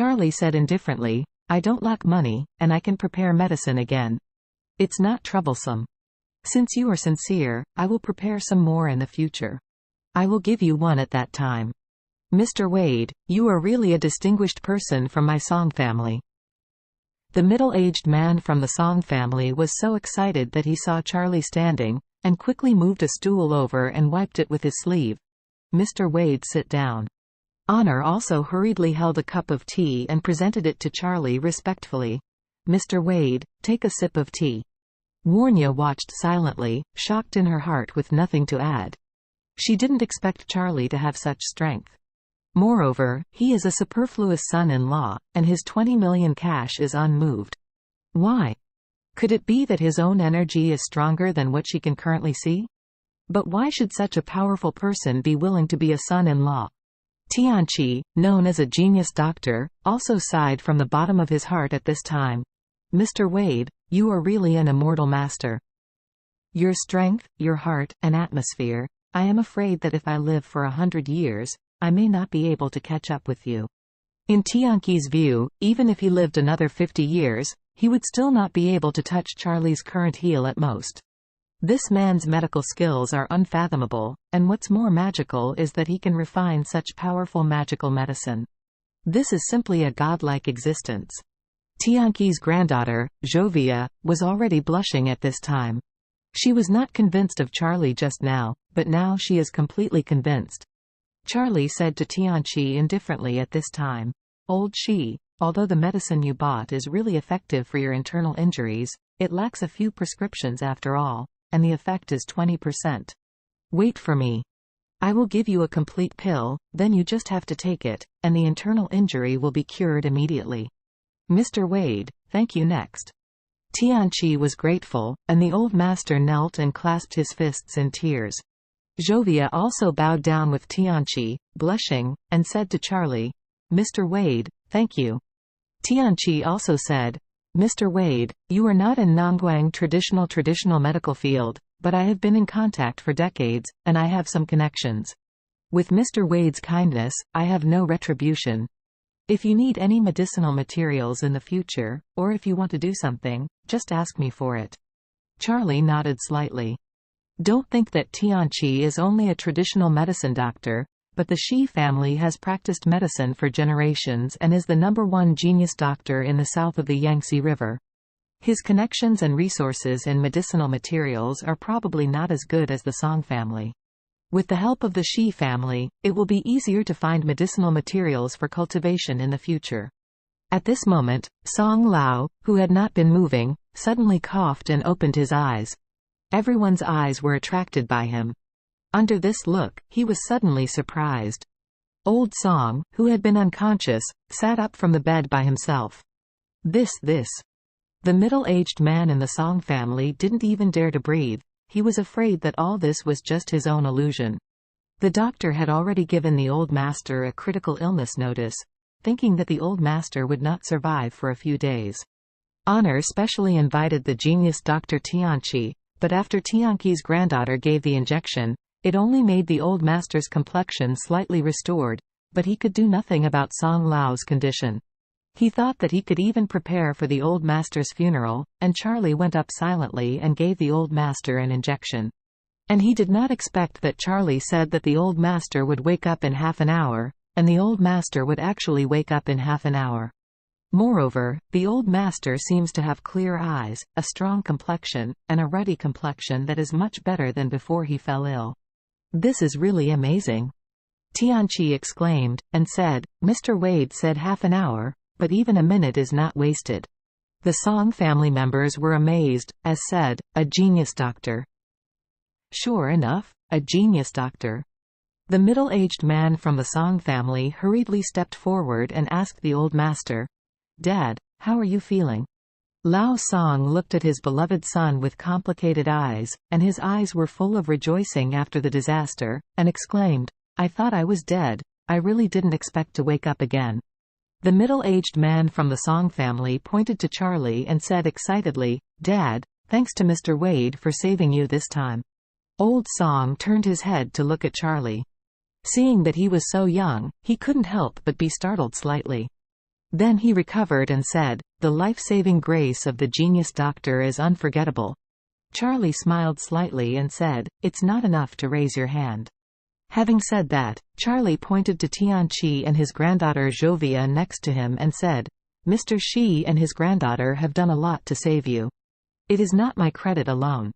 Charlie said indifferently, "I don't lack money, and I can prepare medicine again. It's not troublesome. Since you are sincere, I will prepare some more in the future. I will give you one at that time. Mr. Wade, you are really a distinguished person from my Song family." The middle-aged man from the Song family was so excited that he saw Charlie standing, and quickly moved a stool over and wiped it with his sleeve. "Mr. Wade, sit down." Honor also hurriedly held a cup of tea and presented it to Charlie respectfully. "Mr. Wade, take a sip of tea." Warnya watched silently, shocked in her heart with nothing to add. She didn't expect Charlie to have such strength. Moreover, he is a superfluous son-in-law, and his 20 million cash is unmoved. Why? Could it be that his own energy is stronger than what she can currently see? But why should such a powerful person be willing to be a son-in-law? Tianqi, known as a genius doctor, also sighed from the bottom of his heart at this time. "Mr. Wade, you are really an immortal master. Your strength, your heart, and atmosphere, I am afraid that if I live for 100 years, I may not be able to catch up with you." In Tianqi's view, even if he lived another 50 years, he would still not be able to touch Charlie's current heel at most. This man's medical skills are unfathomable, and what's more magical is that he can refine such powerful magical medicine. This is simply a godlike existence. Tianqi's granddaughter, Jovia, was already blushing at this time. She was not convinced of Charlie just now, but now she is completely convinced. Charlie said to Tianqi indifferently at this time, "Old Shi, although the medicine you bought is really effective for your internal injuries, it lacks a few prescriptions after all, and the effect is 20%. Wait for me. I will give you a complete pill, then you just have to take it, and the internal injury will be cured immediately. Mr. Wade, thank you next." Tianqi was grateful, and the old master knelt and clasped his fists in tears. Jovia also bowed down with Tianqi, blushing, and said to Charlie, "Mr. Wade, thank you." Tianqi also said, "Mr. Wade, you are not in Nongguang traditional medical field, but I have been in contact for decades, and I have some connections. With Mr. Wade's kindness, I have no retribution. If you need any medicinal materials in the future, or if you want to do something, just ask me for it." Charlie nodded slightly. Don't think that Tianqi is only a traditional medicine doctor, but the Shi family has practiced medicine for generations and is the #1 genius doctor in the south of the Yangtze River. His connections and resources in medicinal materials are probably not as good as the Song family. With the help of the Shi family, it will be easier to find medicinal materials for cultivation in the future. At this moment, Song Lao, who had not been moving, suddenly coughed and opened his eyes. Everyone's eyes were attracted by him. Under this look, he was suddenly surprised. Old Song, who had been unconscious, sat up from the bed by himself. This. The middle-aged man in the Song family didn't even dare to breathe. He was afraid that all this was just his own illusion. The doctor had already given the old master a critical illness notice, thinking that the old master would not survive for a few days. Honor specially invited the genius Dr. Tianqi, but after Tianqi's granddaughter gave the injection, it only made the old master's complexion slightly restored, but he could do nothing about Song Lao's condition. He thought that he could even prepare for the old master's funeral, and Charlie went up silently and gave the old master an injection. And he did not expect that Charlie said that the old master would wake up in half an hour, and the old master would actually wake up in half an hour. Moreover, the old master seems to have clear eyes, a strong complexion, and a ruddy complexion that is much better than before he fell ill. "This is really amazing," Tianqi exclaimed, and said, "Mr. Wade said half an hour, but even a minute is not wasted." The Song family members were amazed, as said, "A genius doctor." Sure enough, a genius doctor. The middle-aged man from the Song family hurriedly stepped forward and asked the old master, "Dad, how are you feeling?" Lao Song looked at his beloved son with complicated eyes, and his eyes were full of rejoicing after the disaster, and exclaimed, "I thought I was dead. I really didn't expect to wake up again." The middle-aged man from the Song family pointed to Charlie and said excitedly, "Dad, thanks to Mr. Wade for saving you this time." Old Song turned his head to look at Charlie. Seeing that he was so young, he couldn't help but be startled slightly. Then he recovered and said, "The life-saving grace of the genius doctor is unforgettable." Charlie smiled slightly and said, "It's not enough to raise your hand." Having said that, Charlie pointed to Tianqi and his granddaughter Jovia next to him and said, "Mr. Shi and his granddaughter have done a lot to save you. It is not my credit alone.